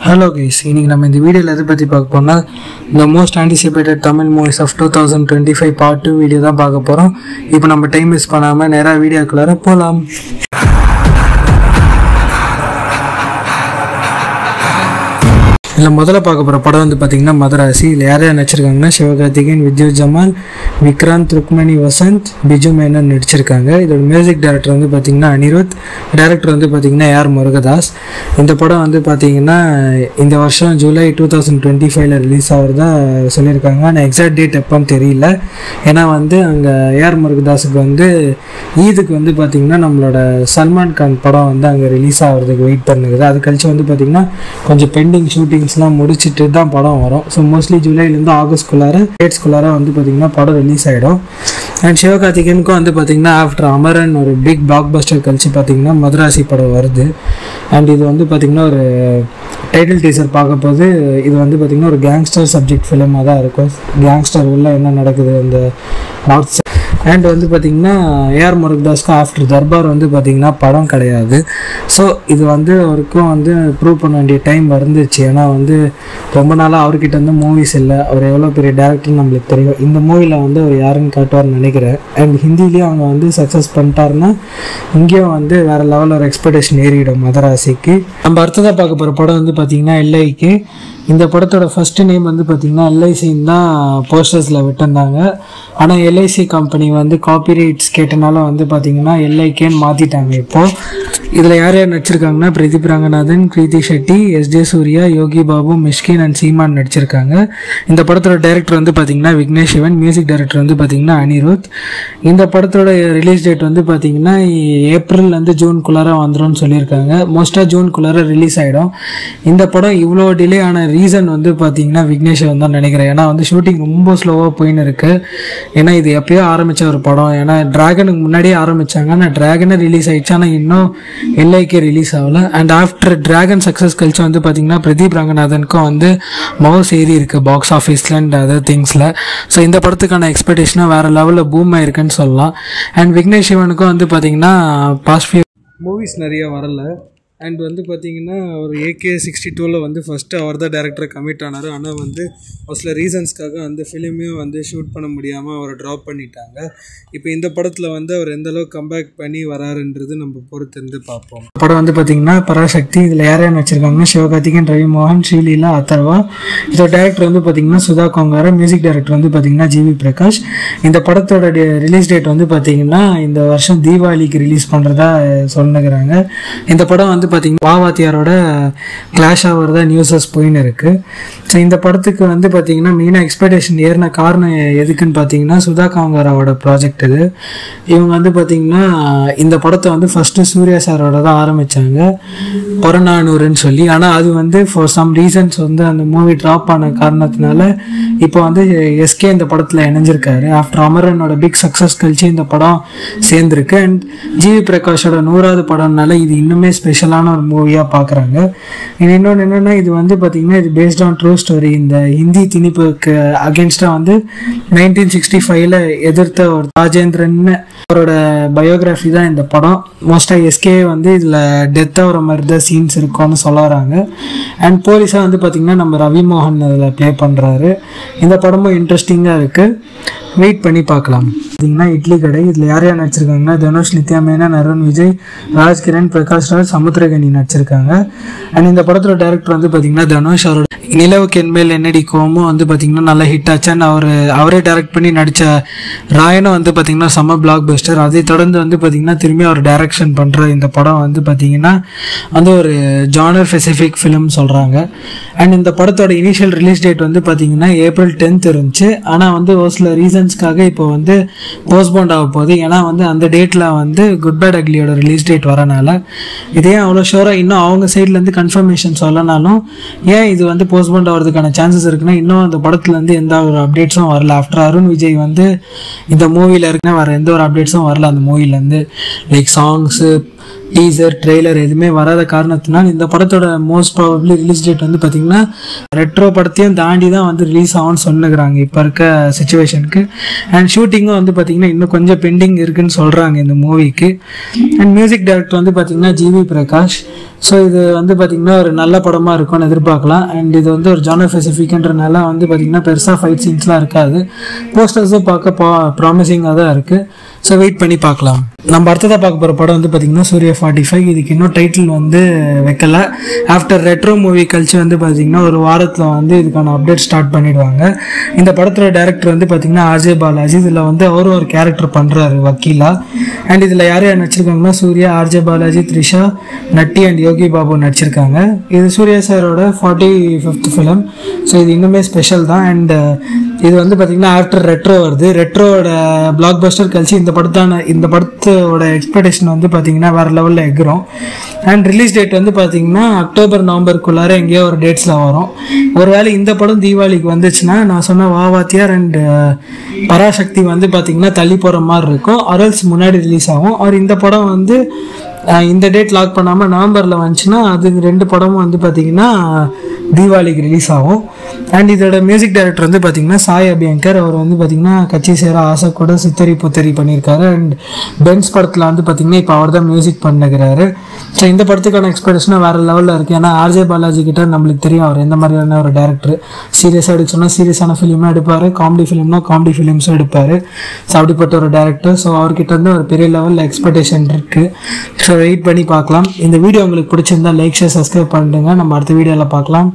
Hello guys, இன்னைக்கு நம்ம இந்த வீடியோல எதை பத்தி பார்க்க போறோம்னா the most anticipated Tamil movies of 2025 part 2 video தான் பார்க்க போறோம். இப்போ நம்ம டைம் வேஸ்ட் பண்ணாம நேரா வீடியோக்குள்ள போலாம். இல்ல முதல்ல பார்க்க போற படம் வந்து பாத்தீங்கன்னா மதராசி. இதுல யார் யார் நடிச்சிருக்காங்கன்னா சிவகார்த்திகேயன், வித்யுத் ஜமால், விக்ராந்த், ருக்மணி வசந்த், பிஜு மேனன் நடிச்சிருக்காங்க. இதோட மியூசிக் டைரக்டர் வந்து பாத்தீங்கன்னா அனிருத், டைரக்டர் வந்து பாத்தீங்கன்னா ஆர் முருகதாஸ். இந்த படம் வந்து பாத்தீங்கன்னா இந்த வருஷம் ஜூலை 2025ல ரிலீஸ் ஆகிறதா சொல்லியிருக்காங்க. ஆனால் எக்ஸாக்ட் டேட் எப்போன்னு தெரியல. ஏன்னா வந்து அங்கே ஆர் முருகதாஸுக்கு வந்து ஈதுக்கு வந்து பாத்தீங்கன்னா நம்மளோட சல்மான் கான் படம் வந்து அங்கே ரிலீஸ் ஆகிறதுக்கு வெயிட் பண்ணுது. அது கழிச்சு வந்து பாத்தீங்கன்னா கொஞ்சம் பெண்டிங் ஷூட்டிங்ஸ்லாம் முடிச்சுட்டு தான் படம் வரும். ஸோ மோஸ்ட்லி ஜூலைலேருந்து ஆகஸ்ட்குள்ளார டேட்ஸ்குள்ளார வந்து பார்த்திங்கன்னா படம் ரிலீஸ் ஆகிடும். அண்ட் சிவகார்த்திகேயனுக்கும் வந்து பார்த்திங்கன்னா ஆஃப்டர் அமரன் ஒரு பிக் பிளாக் பஸ்டர் கழிச்சு பார்த்திங்கன்னா மதராசி படம் வருது. அண்ட் இது வந்து பார்த்திங்கன்னா ஒரு டைட்டில் டீசர் பார்க்க போது இது வந்து பார்த்திங்கன்னா ஒரு கேங்ஸ்டர் சப்ஜெக்ட் ஃபிலிமாக தான் இருக்கும். கேங்ஸ்டர் உள்ள என்ன நடக்குது அந்த நார்த். அண்ட் வந்து பார்த்திங்கன்னா ஏஆர் முருகதாஸ்க்கு ஆஃப்டர் தர்பார் வந்து பார்த்திங்கன்னா படம் கிடையாது. ஸோ இது வந்து அவருக்கும் வந்து ப்ரூவ் பண்ண வேண்டிய டைம் வந்துச்சு. ஏன்னா வந்து ரொம்ப நாளாக அவர்கிட்ட வந்து மூவிஸ் இல்லை. அவர் எவ்வளோ பெரிய டேரக்டர்னு நம்மளுக்கு தெரியும். இந்த மூவியில் வந்து அவர் யாருன்னு காட்டுவார்னு நினைக்கிறேன். அண்ட் ஹிந்திலேயும் அவங்க வந்து சக்ஸஸ் பண்ணிட்டாருன்னா இங்கேயும் வந்து வேறு லெவலில் ஒரு எக்ஸ்பெக்டேஷன் ஏறிடும் மதராசிக்கு. நம்ம அடுத்ததாக பார்க்க போகிற படம் வந்து பார்த்திங்கன்னா எல்ஐக்கு. இந்த படத்தோட ஃபஸ்ட்டு நேம் வந்து பார்த்திங்கன்னா எல்ஐசின்னு தான் போஸ்டர்ஸில் விட்டுருந்தாங்க. ஆனால் எல்ஐசி கம்பெனி வந்து காப்பிரைட்ஸ் கேட்டனால வந்து பார்த்திங்கன்னா எல்ஐகேன்னு மாற்றிட்டாங்க. இப்போது இதில் யார் யார் நடிச்சிருக்காங்கன்னா பிரதீப் ரங்கநாதன், கிருதி ஷெட்டி, எஸ்ஜே சூர்யா, யோகி பாபு, மிஷ்கின் அண்ட் சீமான் நடிச்சிருக்காங்க. இந்த படத்தோட டைரக்டர் வந்து பார்த்திங்கன்னா விக்னேஷ் சிவன், மியூசிக் டைரக்டர் வந்து பார்த்திங்கன்னா அனிருத். இந்த படத்தோட ரிலீஸ் டேட் வந்து பார்த்திங்கன்னா ஏப்ரல்லேருந்து ஜூன்குள்ளார வந்துடும் சொல்லியிருக்காங்க. மோஸ்ட்டாக ஜூன்குள்ளார ரிலீஸ் ஆகிடும். இந்த படம் இவ்வளோ டிலே ஆன ரீசன் வந்து பார்த்திங்கன்னா விக்னேஷ் சிவன் தான் நினைக்கிறேன். ஏன்னா வந்து ஷூட்டிங் ரொம்ப ஸ்லோவாக போயின்னு இருக்குது. ஏன்னா இது எப்போயோ ஆரம்பித்த ஒரு படம். ஏன்னா டிராகனுக்கு முன்னாடியே ஆரம்பித்தாங்க. ஆனால் டிராகனே ரிலீஸ் ஆகிடுச்சு. ஆனால் இன்னும் எல்ஐக்கே ரிலீஸ் ஆகலை. அண்ட் ஆஃப்டர் டிராகன் சக்ஸஸ் கழிச்சு வந்து பார்த்திங்கன்னா பிரதீப் ரங்கநாதனுக்கும் வந்து மவுஸ் ஏறி இருக்குது பாக்ஸ் ஆஃபீஸில் அண்ட் அதர் திங்ஸில். ஸோ இந்த படத்துக்கான எக்ஸ்பெக்டேஷனாக வேறு லெவலில் பூம் ஆயிருக்குன்னு சொல்லலாம். அண்ட் விக்னேஷ் சிவனுக்கும் வந்து பார்த்திங்கன்னா பாஸ்ட் ஃபியூ மூவிஸ் நிறைய வரலை. அண்ட் வந்து பார்த்திங்கன்னா ஒரு AK-62 வந்து ஃபஸ்ட்டு அவர் தான் டேரக்டரை கமிட் ஆனார். ஆனால் வந்து ஒரு சில ரீசன்ஸ்க்காக அந்த ஃபிலிமையும் வந்து ஷூட் பண்ண முடியாமல் அவரை ட்ராப் பண்ணிட்டாங்க. இப்போ இந்த படத்தில் வந்து அவர் எந்தளவுக்கு கம்பேக் பண்ணி வராருன்றது நம்ம பொறுத்து இருந்து பார்ப்போம். படம் வந்து பார்த்திங்கன்னா பராசக்தி. இதில் யார் யார் வச்சுருக்காங்கன்னா சிவகார்த்திகேயன், ரவி மோகன், ஸ்ரீலீலா, அதர்வா. இதோட டேரக்டர் வந்து பார்த்திங்கன்னா சுதா கொங்காரா, மியூசிக் டைரக்டர் வந்து பார்த்திங்கன்னா ஜிவி பிரகாஷ். இந்த படத்தோட ரிலீஸ் டேட் வந்து பார்த்திங்கன்னா இந்த வருஷம் தீபாவளிக்கு ரிலீஸ் பண்ணுறதா சொல்லுங்கிறாங்க. இந்த படம் வந்து பார்த்தீங்கன்னா வாவாத்தியாரோட கிளாஷ் ஆகிறதா நியூஸஸ் போயின்னு இருக்குது. ஸோ இந்த படத்துக்கு வந்து பார்த்தீங்கன்னா மெயினாக எக்ஸ்பெக்டேஷன் ஏறின காரணம் எதுக்குன்னு பார்த்தீங்கன்னா சுதா காங்காராவோட ப்ராஜெக்ட் இது. இவங்க வந்து பார்த்தீங்கன்னா இந்த படத்தை வந்து ஃபஸ்ட்டு சூர்யா சாரோட தான் ஆரம்பித்தாங்க, புறநானூறுன்னு சொல்லி. ஆனால் அது வந்து ஃபார் சம் ரீசன்ஸ் வந்து அந்த மூவி ட்ராப் ஆன காரணத்தினால இப்போ வந்து எஸ்கே இந்த படத்தில் இணைஞ்சிருக்காரு. ஆஃப்டர் அமரனோட பிக் சக்ஸஸ் கழிச்சு இந்த படம் சேர்ந்துருக்கு. அண்ட் ஜிவி பிரகாஷோட 100வது படம்னால இது இன்னுமே ஸ்பெஷலான ஒரு மூவியாக பார்க்குறாங்க. இன்னொன்று என்னென்னா இது வந்து பார்த்திங்கன்னா இது பேஸ்ட் ஆன் ட்ரூ ஸ்டோரி. இந்த ஹிந்தி திணிப்புக்கு அகேன்ஸ்டாக வந்து 1965ல் எதிர்த்த ஒரு ராஜேந்திரன் அவரோட பயோகிராஃபி தான் இந்த படம். மோஸ்ட்டாக எஸ்கே வந்து இதில் டெத்தாக ஒரு மாதிரி தான் சீன்ஸ் இருக்கும்னு சொல்ல வராங்க. அண்ட் போலீஸாக வந்து பார்த்திங்கன்னா நம்ம ரவி மோகன் அதில் ப்ளே பண்ணுறாரு. இந்த படமும் இன்ட்ரெஸ்டிங்காக இருக்குது, வெயிட் பண்ணி பார்க்கலாம். பார்த்தீங்கன்னா இட்லி கடை. இதில் யார் யார் நடிச்சிருக்காங்கன்னா தனுஷ், நித்யா மேனன், அருண் விஜய், ராஜ்கிரண், பிரகாஷ் ராஜ், சமுத்திரகனி நடிச்சிருக்காங்க. அண்ட் இந்த படத்தோட டேரக்டர் வந்து பார்த்திங்கன்னா தனுஷ். அவரோட நிலவுக்கு என்மேல் என்னடி கோமும் வந்து பார்த்திங்கன்னா நல்லா ஹிட் ஆச்சு. அண்ட் அவரே டைரக்ட் பண்ணி நடித்த ராயனும் வந்து பார்த்திங்கன்னா செம்ம பிளாக் பஸ்டர். அதை தொடர்ந்து வந்து பார்த்திங்கன்னா திரும்பி அவர் டைரக்ஷன் பண்ணுற இந்த படம் வந்து பார்த்திங்கன்னா வந்து ஒரு ஜானர் ஸ்பெசிஃபிக் ஃபிலிம் சொல்கிறாங்க. அண்ட் இந்த படத்தோட இனிஷியல் ரிலீஸ் டேட் வந்து பார்த்திங்கன்னா April 10th இருந்துச்சு. ஆனால் வந்து ஒரு சில ரீசன்ஸ்க்காக இப்போ வந்து போஸ்ட்போண்ட் ஆக போகுது. ஏன்னா வந்து அந்த டேட்டில் வந்து குட் பேட் அக்லியோட ரிலீஸ் டேட் வரனால இதே அவ்வளோ ஷோராக இன்னும் அவங்க சைட்லேருந்து கன்ஃபர்மேஷன் சொல்லனாலும் ஏன் இது வந்து போஸ்ட்போண்ட் ஆகிறதுக்கான சான்சஸ் இருக்குன்னா இன்னும் அந்த படத்துலேருந்து எந்த ஒரு அப்டேட்ஸும் வரல. ஆஃப்டர் அருண் விஜய் வந்து இந்த மூவியில் இருக்குன்னா வேறு எந்த ஒரு அப்டேட்ஸும் வரல அந்த மூவிலேருந்து. லைக் சாங்ஸு டீசர் ட்ரெய்லர் எதுவுமே வராத காரணத்தினால் இந்த படத்தோட மோஸ்ட் ப்ராபப்ளி ரிலீஸ் டேட் வந்து பார்த்திங்கன்னா ரெட்ரோ படத்தையும் தாண்டி தான் வந்து ரிலீஸ் ஆகும்னு சொன்னுக்கிறாங்க இப்போ இருக்க சுச்சுவேஷனுக்கு. அண்ட் ஷூட்டிங்கும் வந்து பார்த்திங்கன்னா இன்னும் கொஞ்சம் பெண்டிங் இருக்குன்னு சொல்கிறாங்க இந்த மூவிக்கு. அண்ட் மியூசிக் டைரக்டர் வந்து பார்த்திங்கன்னா ஜிவி பிரகாஷ். ஸோ இது வந்து பார்த்திங்கன்னா ஒரு நல்ல படமாக இருக்கும்னு எதிர்பார்க்கலாம். அண்ட் இது வந்து ஒரு ஜானர் ஸ்பெசிஃபிக்ன்றனால வந்து பார்த்திங்கன்னா பெருசாக ஃபைட் சீன்ஸ்லாம் இருக்காது. போஸ்டர்ஸும் பார்க்க ப்ராமிசிங்காக தான் இருக்குது. ஸோ வெயிட் பண்ணி பார்க்கலாம். நம்ம அடுத்ததாக பார்க்க போகிற படம் வந்து பார்த்திங்கன்னா சூர்யா 45. இதுக்கு இன்னும் டைட்டில் வந்து வைக்கல. ஆஃப்டர் ரெட்ரோ மூவி கழிச்சு வந்து பார்த்திங்கன்னா ஒரு வாரத்தில் வந்து இதுக்கான அப்டேட் ஸ்டார்ட் பண்ணிடுவாங்க. இந்த படத்தோட டேரக்டர் வந்து பார்த்திங்கன்னா ஆர்ஜே பாலாஜி. இதில் வந்து அவரும் ஒரு கேரக்டர் பண்ணுறாரு வக்கீலா. அண்ட் இதில் யார் யார் நடிச்சிருக்காங்கன்னா சூர்யா, ஆர்ஜே பாலாஜி, த்ரிஷா, நட்டி அண்ட் யோகி பாபு நடிச்சிருக்காங்க. இது சூர்யா சாரோட 45th ஃபிலிம். ஸோ இது இன்னுமே ஸ்பெஷல் தான். அண்ட் இது வந்து பார்த்திங்கன்னா ஆஃப்டர் ரெட்ரோ வருது. ரெட்ரோட பிளாக் பஸ்டர் கழிச்சு இந்த படத்தோட எக்ஸ்பெக்டேஷன் வந்து பார்த்திங்கன்னா வேறு லெவலில் எகிறோம். அண்ட் ரிலீஸ் டேட் வந்து பார்த்திங்கன்னா அக்டோபர் நவம்பருக்குள்ளார எங்கேயோ ஒரு டேட்ஸில் வரும். ஒருவேளை இந்த படம் தீபாவளிக்கு வந்துச்சுன்னா நான் சொன்ன வாத்தியார் அண்ட் பராசக்தி வந்து பார்த்திங்கன்னா தள்ளி போகிற மாதிரி இருக்கும். அரல்ஸ் முன்னாடி ரிலீஸ் ஆகும். அவர் இந்த படம் வந்து இந்த டேட் லாக் பண்ணாமல் நவம்பரில் வந்துச்சுன்னா அது 2 படமும் வந்து பார்த்திங்கன்னா தீபாவளிக்கு ரிலீஸ் ஆகும். அண்ட் இதோட மியூசிக் டைரக்டர் வந்து பார்த்திங்கன்னா சாய் அபியங்கர். அவர் வந்து பார்த்திங்கன்னா கட்சி சேர ஆசை கூட சித்தரி புத்தரி பண்ணியிருக்காரு. அண்ட் பென்ஸ் படத்தில் வந்து பார்த்திங்கன்னா இப்போ அவர் தான் மியூசிக் பண்ணுகிறாரு. ஸோ இந்த படத்துக்கான எக்ஸ்பெக்டேஷனாக வேறு லெவலில் இருக்குது. ஏன்னா ஆர்ஜே பாலாஜி கிட்ட நம்மளுக்கு தெரியும் அவர் எந்த மாதிரியான ஒரு டேரக்டர். சீரியஸாக எடுக்க சொன்னால் சீரியஸான ஃபிலிமாக எடுப்பார், காமெடி ஃபிலிம்னா காமெடி ஃபிலிம்ஸும் எடுப்பார். ஸோ அப்படிப்பட்ட ஒரு டேரக்டர். ஸோ அவர்கிட்ட வந்து ஒரு பெரிய லெவலில் எக்ஸ்பெக்டேஷன் இருக்குது. ஸோ வெயிட் பண்ணி பார்க்கலாம். இந்த வீடியோ உங்களுக்கு பிடிச்சிருந்தா லைக், ஷேர், சப்ஸ்கிரைப் பண்ணிடுங்க. நம்ம அடுத்த வீடியோவில் பார்க்கலாம்.